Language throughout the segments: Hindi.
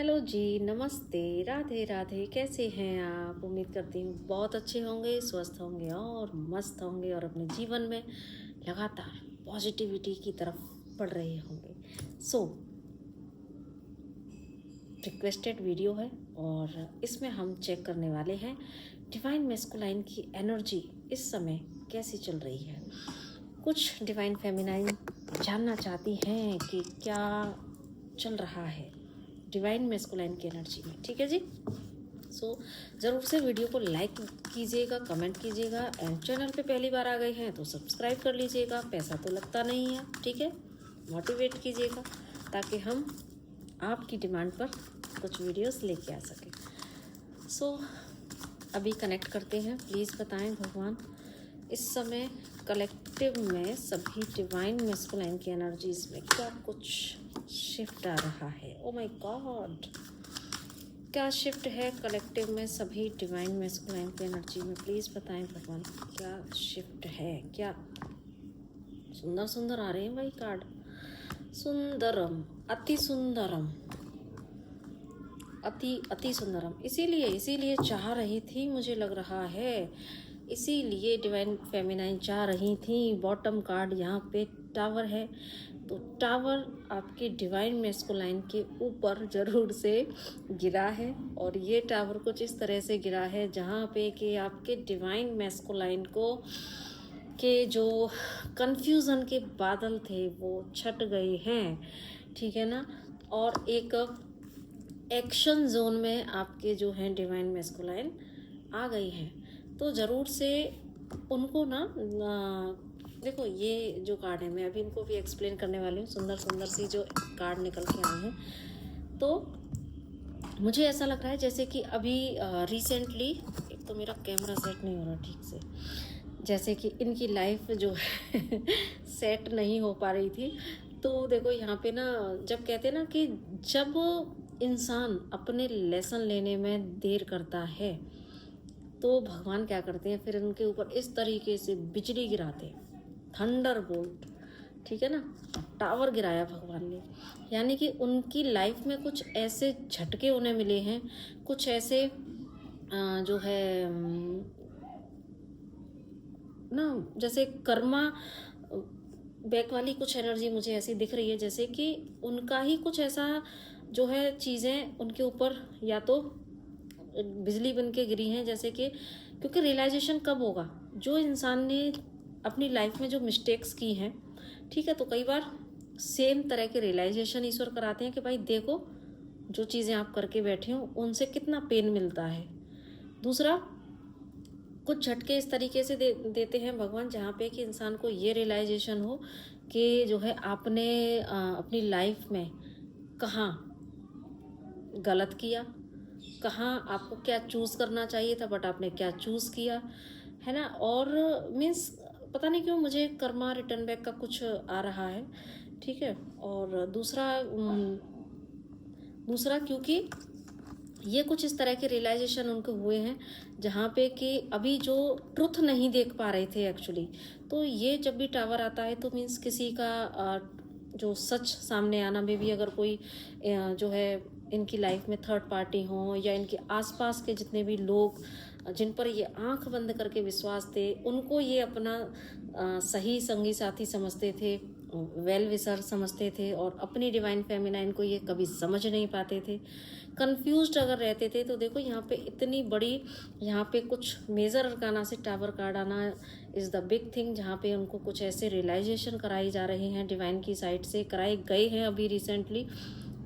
हेलो जी, नमस्ते, राधे राधे। कैसे हैं आप? उम्मीद करती हूँ बहुत अच्छे होंगे, स्वस्थ होंगे और मस्त होंगे और अपने जीवन में लगातार पॉजिटिविटी की तरफ बढ़ रहे होंगे। सो रिक्वेस्टेड वीडियो है और इसमें हम चेक करने वाले हैं डिवाइन मैस्कुलाइन की एनर्जी इस समय कैसी चल रही है। कुछ डिवाइन फेमिनाइन जानना चाहती हैं कि क्या चल रहा है डिवाइन मैस्कुलाइन की एनर्जी में। ठीक है जी। सो ज़रूर से वीडियो को लाइक कीजिएगा, कमेंट कीजिएगा एंड चैनल पे पहली बार आ गए हैं तो सब्सक्राइब कर लीजिएगा। पैसा तो लगता नहीं है, ठीक है। मोटिवेट कीजिएगा ताकि हम आपकी डिमांड पर कुछ वीडियोस लेके आ सकें। सो अभी कनेक्ट करते हैं। प्लीज़ बताएं भगवान, इस समय कलेक्टिव में सभी डिवाइन मैस्कुलाइन की एनर्जीज में क्या कुछ शिफ्ट आ रहा है। ओ माय गॉड, क्या शिफ्ट है कलेक्टिव में सभी डिवाइन मैस्कुलाइन की एनर्जी में? प्लीज़ बताएं भगवान, क्या शिफ्ट है? क्या सुंदर सुंदर आ रहे हैं भाई कार्ड। सुंदरम, अति सुंदरम, अति अति सुंदरम। इसीलिए चाह रही थी, मुझे लग रहा है इसीलिए डिवाइन फेमिनाइन चाह रही थी। बॉटम कार्ड यहाँ पे टावर है, तो टावर आपके डिवाइन मैस्कुलाइन के ऊपर ज़रूर से गिरा है और ये टावर कुछ इस तरह से गिरा है जहाँ पे कि आपके डिवाइन मैस्कुलाइन को के जो कन्फ्यूज़न के बादल थे वो छट गए हैं, ठीक है ना। और एक एक्शन जोन में आपके जो हैं डिवाइन मैस्कुलाइन आ गई हैं, तो ज़रूर से उनको ना देखो ये जो कार्ड है, मैं अभी इनको भी एक्सप्लेन करने वाली हूँ। सुंदर सुंदर सी जो कार्ड निकल के आए हैं, तो मुझे ऐसा लग रहा है जैसे कि अभी रिसेंटली, एक तो मेरा कैमरा सेट नहीं हो रहा ठीक से, जैसे कि इनकी लाइफ जो है सेट नहीं हो पा रही थी। तो देखो यहाँ पे ना, जब कहते हैं ना कि जब इंसान अपने लेसन लेने में देर करता है तो भगवान क्या करते हैं, फिर उनके ऊपर इस तरीके से बिजली गिराते हैं, थंडर बोल्ट, ठीक है ना। टावर गिराया भगवान ने, यानी कि उनकी लाइफ में कुछ ऐसे झटके उन्हें मिले हैं, कुछ ऐसे जो है ना, जैसे कर्मा बैक वाली कुछ एनर्जी मुझे ऐसी दिख रही है, जैसे कि उनका ही कुछ ऐसा जो है चीज़ें उनके ऊपर या तो बिजली बन के गिरी हैं, जैसे कि क्योंकि रियलाइजेशन कब होगा, जो इंसान ने अपनी लाइफ में जो मिस्टेक्स की हैं, ठीक है, तो कई बार सेम तरह के रियलाइजेशन ईश्वर कराते हैं कि भाई देखो जो चीज़ें आप करके बैठे हो उनसे कितना पेन मिलता है। दूसरा, कुछ झटके इस तरीके से देते हैं भगवान जहाँ पे कि इंसान को ये रियलाइजेशन हो कि जो है आपने अपनी लाइफ में कहाँ गलत किया, कहाँ आपको क्या चूज़ करना चाहिए था बट आपने क्या चूज़ किया, है ना। और मीन्स पता नहीं क्यों मुझे कर्मा रिटर्न बैक का कुछ आ रहा है, ठीक है। और दूसरा क्योंकि ये कुछ इस तरह के रियलाइजेशन उनको हुए हैं जहाँ पे कि अभी जो ट्रुथ नहीं देख पा रहे थे एक्चुअली, तो ये जब भी टावर आता है तो मीन्स किसी का जो सच सामने आना में भी, अगर कोई जो है इनकी लाइफ में थर्ड पार्टी हो या इनके आसपास के जितने भी लोग जिन पर ये आंख बंद करके विश्वास थे, उनको ये अपना सही संगी साथी समझते थे, वेल विशर समझते थे और अपनी डिवाइन फेमिनाइन को ये कभी समझ नहीं पाते थे, कंफ्यूज्ड अगर रहते थे। तो देखो यहाँ पे इतनी बड़ी, यहाँ पे कुछ मेजर अरकाना से टावर कार्ड आना इज़ द बिग थिंग, जहाँ पे उनको कुछ ऐसे रियलाइजेशन कराई जा रहे हैं डिवाइन की साइड से, कराए गए हैं अभी रिसेंटली,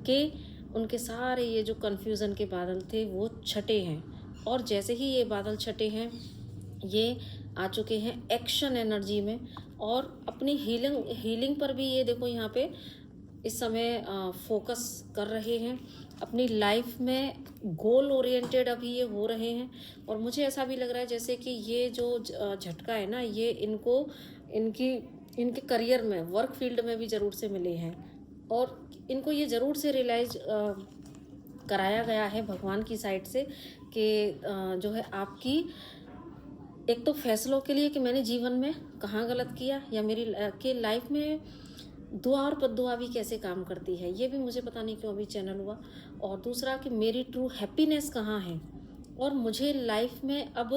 कि उनके सारे ये जो कन्फ्यूज़न के बादल थे वो छटे हैं। और जैसे ही ये बादल छटे हैं, ये आ चुके हैं एक्शन एनर्जी में और अपनी हीलिंग पर भी ये देखो यहाँ पे इस समय फोकस कर रहे हैं। अपनी लाइफ में गोल ओरिएंटेड अभी ये हो रहे हैं और मुझे ऐसा भी लग रहा है जैसे कि ये जो झटका है ना, ये इनको इनके करियर में, वर्क फील्ड में भी ज़रूर से मिले हैं और इनको ये ज़रूर से रियलाइज कराया गया है भगवान की साइड से कि जो है आपकी एक तो फैसलों के लिए कि मैंने जीवन में कहाँ गलत किया, या मेरी के लाइफ में दुआ और बद्दुआ भी कैसे काम करती है, ये भी मुझे पता नहीं क्यों अभी चैनल हुआ। और दूसरा कि मेरी ट्रू हैप्पीनेस कहाँ है, और मुझे लाइफ में अब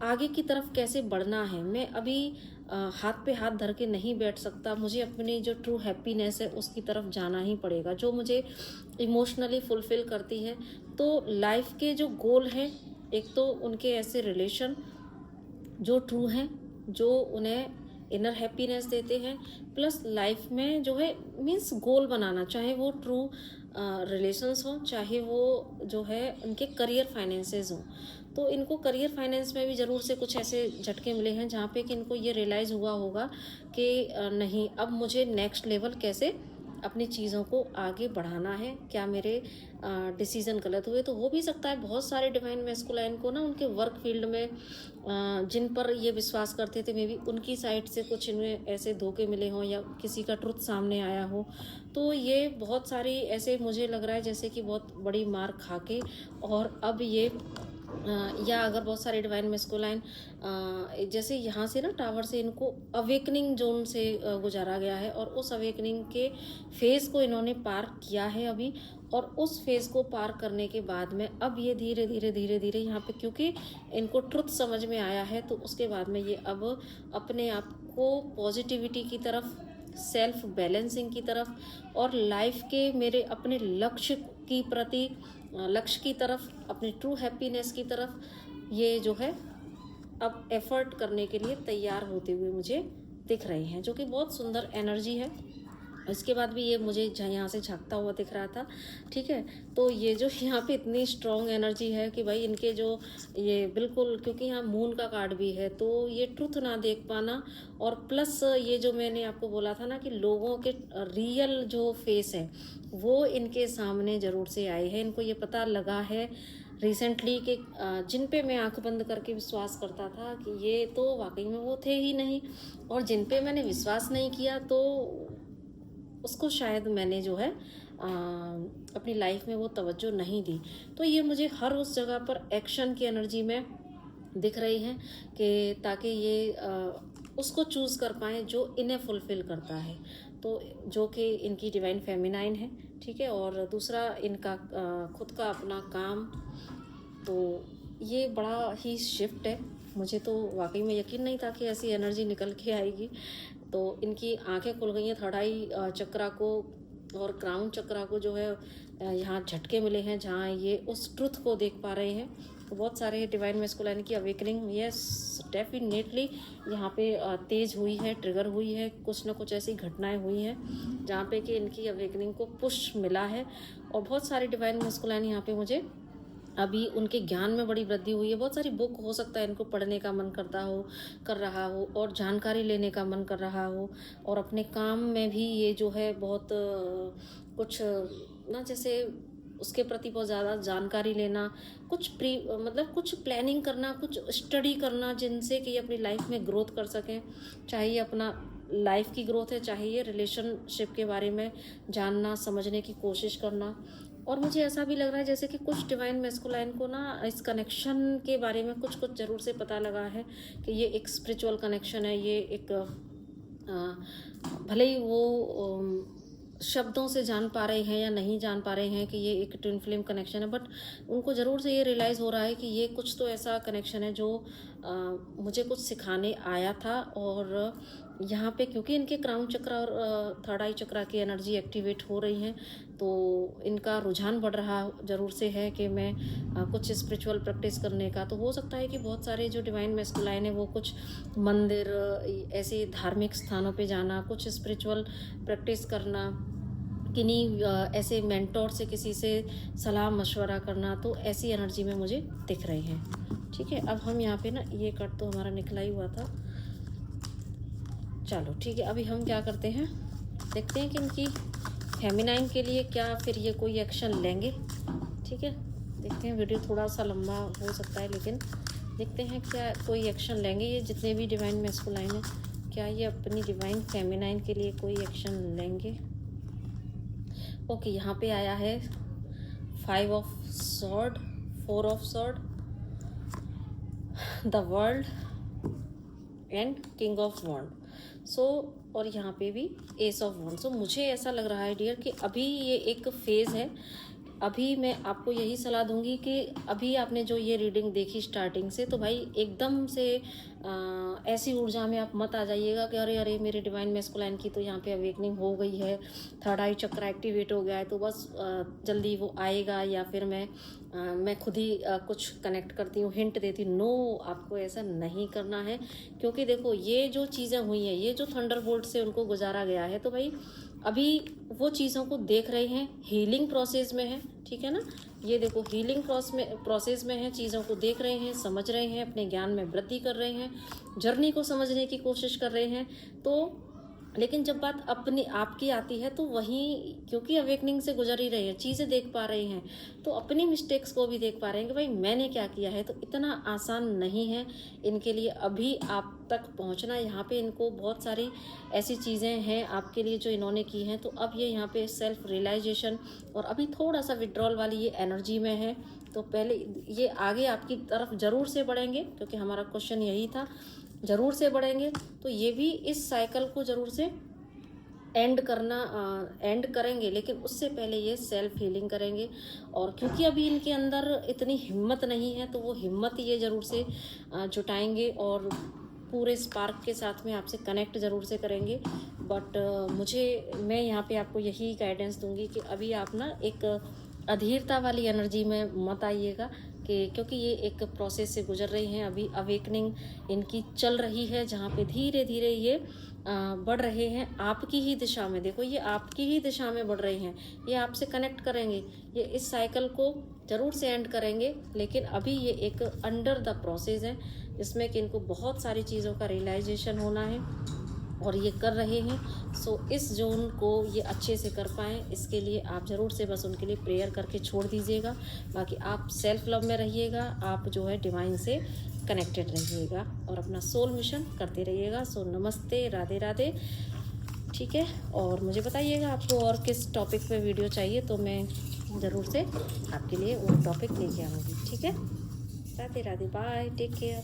आगे की तरफ कैसे बढ़ना है। मैं अभी हाथ पे हाथ धर के नहीं बैठ सकता, मुझे अपनी जो ट्रू हैप्पीनेस है उसकी तरफ जाना ही पड़ेगा, जो मुझे इमोशनली फुलफ़िल करती है। तो लाइफ के जो गोल हैं, एक तो उनके ऐसे रिलेशन जो ट्रू हैं, जो उन्हें इनर हैप्पीनेस देते हैं, प्लस लाइफ में जो है मीन्स गोल बनाना, चाहे वो ट्रू रिलेशंस हों, चाहे वो जो है उनके करियर फाइनेंसेस हों। तो इनको करियर फाइनेंस में भी ज़रूर से कुछ ऐसे झटके मिले हैं जहाँ पे कि इनको ये रियलाइज़ हुआ होगा कि नहीं, अब मुझे नेक्स्ट लेवल कैसे अपनी चीज़ों को आगे बढ़ाना है, क्या मेरे डिसीज़न गलत हुए। तो हो भी सकता है बहुत सारे डिवाइन मैस्कुलाइन को ना उनके वर्क फील्ड में जिन पर ये विश्वास करते थे, मे बी उनकी साइड से कुछ इन्हें ऐसे धोखे मिले हों या किसी का ट्रुथ सामने आया हो। तो ये बहुत सारी ऐसे मुझे लग रहा है जैसे कि बहुत बड़ी मार खा के, और अब ये या अगर बहुत सारे डिवाइन मैस्कुलाइन जैसे यहाँ से ना टावर से इनको अवेकनिंग जोन से गुजारा गया है, और उस अवेकनिंग के फेज़ को इन्होंने पार किया है अभी, और उस फेज़ को पार करने के बाद में अब ये धीरे धीरे यहाँ पे क्योंकि इनको ट्रुथ समझ में आया है, तो उसके बाद में ये अब अपने आप को पॉजिटिविटी की तरफ, सेल्फ बैलेंसिंग की तरफ, और लाइफ के मेरे अपने लक्ष्य की प्रति, लक्ष्य की तरफ, अपनी ट्रू हैप्पीनेस की तरफ ये जो है अब एफर्ट करने के लिए तैयार होते हुए मुझे दिख रहे हैं, जो कि बहुत सुंदर एनर्जी है। इसके बाद भी ये मुझे यहाँ से झांकता हुआ दिख रहा था, ठीक है। तो ये जो यहाँ पे इतनी स्ट्रॉन्ग एनर्जी है कि भाई इनके जो ये बिल्कुल, क्योंकि यहाँ मून का कार्ड भी है, तो ये ट्रुथ ना देख पाना, और प्लस ये जो मैंने आपको बोला था ना कि लोगों के रियल जो फेस है वो इनके सामने ज़रूर से आए हैं। इनको ये पता लगा है रिसेंटली कि जिन पे मैं आंख बंद करके विश्वास करता था कि ये तो वाकई में वो थे ही नहीं, और जिन पे मैंने विश्वास नहीं किया तो उसको शायद मैंने जो है अपनी लाइफ में वो तवज्जो नहीं दी। तो ये मुझे हर उस जगह पर एक्शन की एनर्जी में दिख रही है कि ताकि ये उसको चूज़ कर पाएँ जो इन्हें फुलफ़िल करता है, तो जो कि इनकी डिवाइन फेमिनाइन है, ठीक है। और दूसरा इनका खुद का अपना काम, तो ये बड़ा ही शिफ्ट है। मुझे तो वाकई में यकीन नहीं था कि ऐसी एनर्जी निकल के आएगी। तो इनकी आंखें खुल गई हैं, थर्ड आई चक्रा को और क्राउन चक्रा को जो है यहाँ झटके मिले हैं, जहाँ ये उस ट्रुथ को देख पा रहे हैं। तो बहुत सारे डिवाइन मैस्कुलाइन की अवेकनिंग यस डेफिनेटली यहाँ पे तेज़ हुई है, ट्रिगर हुई है, कुछ ना कुछ ऐसी घटनाएं हुई हैं जहाँ पे कि इनकी अवेकनिंग को पुश मिला है। और बहुत सारे डिवाइन मैस्कुलाइन यहाँ पे मुझे अभी उनके ज्ञान में बड़ी वृद्धि हुई है। बहुत सारी बुक हो सकता है इनको पढ़ने का मन कर रहा हो, और जानकारी लेने का मन कर रहा हो, और अपने काम में भी ये जो है बहुत कुछ ना जैसे उसके प्रति बहुत ज़्यादा जानकारी लेना, कुछ मतलब कुछ प्लानिंग करना, कुछ स्टडी करना, जिनसे कि अपनी लाइफ में ग्रोथ कर सकें। चाहे ये अपना लाइफ की ग्रोथ है, चाहे ये रिलेशनशिप के बारे में जानना समझने की कोशिश करना। और मुझे ऐसा भी लग रहा है जैसे कि कुछ डिवाइन मैस्कुलाइन को ना इस कनेक्शन के बारे में कुछ ज़रूर से पता लगा है कि ये एक स्पिरिचुअल कनेक्शन है। ये एक भले ही वो शब्दों से जान पा रहे हैं या नहीं जान पा रहे हैं कि ये एक ट्विन फ्लेम कनेक्शन है, बट उनको ज़रूर से ये रियलाइज़ हो रहा है कि ये कुछ तो ऐसा कनेक्शन है जो मुझे कुछ सिखाने आया था। और यहाँ पे क्योंकि इनके क्राउन चक्र और थर्ड आई चक्र की एनर्जी एक्टिवेट हो रही हैं, तो इनका रुझान बढ़ रहा ज़रूर से है कि मैं कुछ स्पिरिचुअल प्रैक्टिस करने का। तो हो सकता है कि बहुत सारे जो डिवाइन मैस्कुलाइन है वो कुछ मंदिर, ऐसे धार्मिक स्थानों पे जाना, कुछ स्पिरिचुअल प्रैक्टिस करना, किन्हीं ऐसे मेंटोर से किसी से सलाह मशवरा करना, तो ऐसी एनर्जी में मुझे दिख रही है, ठीक है। अब हम यहाँ पे ना ये कट तो हमारा निकला ही हुआ था, चलो ठीक है। अभी हम क्या करते हैं, देखते हैं कि इनकी फेमिनाइन के लिए क्या फिर ये कोई एक्शन लेंगे, ठीक है। देखते हैं, वीडियो थोड़ा सा लंबा हो सकता है, लेकिन देखते हैं क्या कोई एक्शन लेंगे ये जितने भी डिवाइन मैस्कुलाइन हैं, क्या ये अपनी डिवाइन फेमिनाइन के लिए कोई एक्शन लेंगे। ओके, यहाँ पे आया है 5 of sword, 4 of sword, the world and king of wand. So और यहाँ पे भी एस ऑफ वॉन्ड। सो मुझे ऐसा लग रहा है डियर कि अभी ये एक फेज़ है, अभी मैं आपको यही सलाह दूंगी कि अभी आपने जो ये रीडिंग देखी स्टार्टिंग से, तो भाई एकदम से ऐसी ऊर्जा में आप मत आ जाइएगा कि अरे अरे मेरे डिवाइन मैस्कुलाइन की तो यहाँ पे अवेकनिंग हो गई है, थर्ड आई चक्र एक्टिवेट हो गया है, तो बस जल्दी वो आएगा, या फिर मैं खुद ही कुछ कनेक्ट करती हूँ, हिंट देती हूँ। नो, आपको ऐसा नहीं करना है, क्योंकि देखो ये जो चीज़ें हुई हैं, ये जो थंडरबोल्ट से उनको गुजारा गया है, तो भाई अभी वो चीज़ों को देख रहे हैं, हीलिंग प्रोसेस में है, ठीक है ना। ये देखो हीलिंग प्रोसेस में है, चीज़ों को देख रहे हैं, समझ रहे हैं, अपने ज्ञान में वृद्धि कर रहे हैं, जर्नी को समझने की कोशिश कर रहे हैं। तो लेकिन जब बात अपनी आपकी आती है, तो वहीं क्योंकि अवेकनिंग से गुजर ही रहे हैं, चीज़ें देख पा रहे हैं, तो अपनी मिस्टेक्स को भी देख पा रहे हैं कि भाई मैंने क्या किया है। तो इतना आसान नहीं है इनके लिए अभी आप तक पहुंचना। यहाँ पे इनको बहुत सारी ऐसी चीज़ें हैं आपके लिए जो इन्होंने की हैं। तो अब ये यहाँ पे सेल्फ रियलाइजेशन और अभी थोड़ा सा विड्रॉल वाली ये एनर्जी में है। तो पहले ये आगे आपकी तरफ ज़रूर से बढ़ेंगे, क्योंकि हमारा क्वेश्चन यही था, ज़रूर से बढ़ेंगे। तो ये भी इस साइकिल को ज़रूर से एंड करेंगे, लेकिन उससे पहले ये सेल्फ हीलिंग करेंगे। और क्योंकि अभी इनके अंदर इतनी हिम्मत नहीं है, तो वो हिम्मत ये ज़रूर से जुटाएंगे और पूरे स्पार्क के साथ में आपसे कनेक्ट ज़रूर से करेंगे। बट मैं यहाँ पे आपको यही गाइडेंस दूंगी कि अभी आप ना एक अधीरता वाली एनर्जी में मत आइएगा, कि क्योंकि ये एक प्रोसेस से गुजर रही हैं। अभी अवेकनिंग इनकी चल रही है, जहाँ पे धीरे धीरे ये बढ़ रहे हैं आपकी ही दिशा में। देखो ये आपकी ही दिशा में बढ़ रहे हैं, ये आपसे कनेक्ट करेंगे, ये इस साइकिल को ज़रूर से एंड करेंगे। लेकिन अभी ये एक अंडर द प्रोसेस है, जिसमें कि इनको बहुत सारी चीज़ों का रियलाइजेशन होना है, और ये कर रहे हैं। सो इस जोन को ये अच्छे से कर पाएँ, इसके लिए आप ज़रूर से बस उनके लिए प्रेयर करके छोड़ दीजिएगा। बाकी आप सेल्फ लव में रहिएगा, आप जो है डिवाइन से कनेक्टेड रहिएगा और अपना सोल मिशन करते रहिएगा। सो नमस्ते, राधे राधे, ठीक है। और मुझे बताइएगा आपको और किस टॉपिक पे वीडियो चाहिए, तो मैं ज़रूर से आपके लिए वो टॉपिक लेके आऊँगी, ठीक है। Radhe Radhe, bye, take care.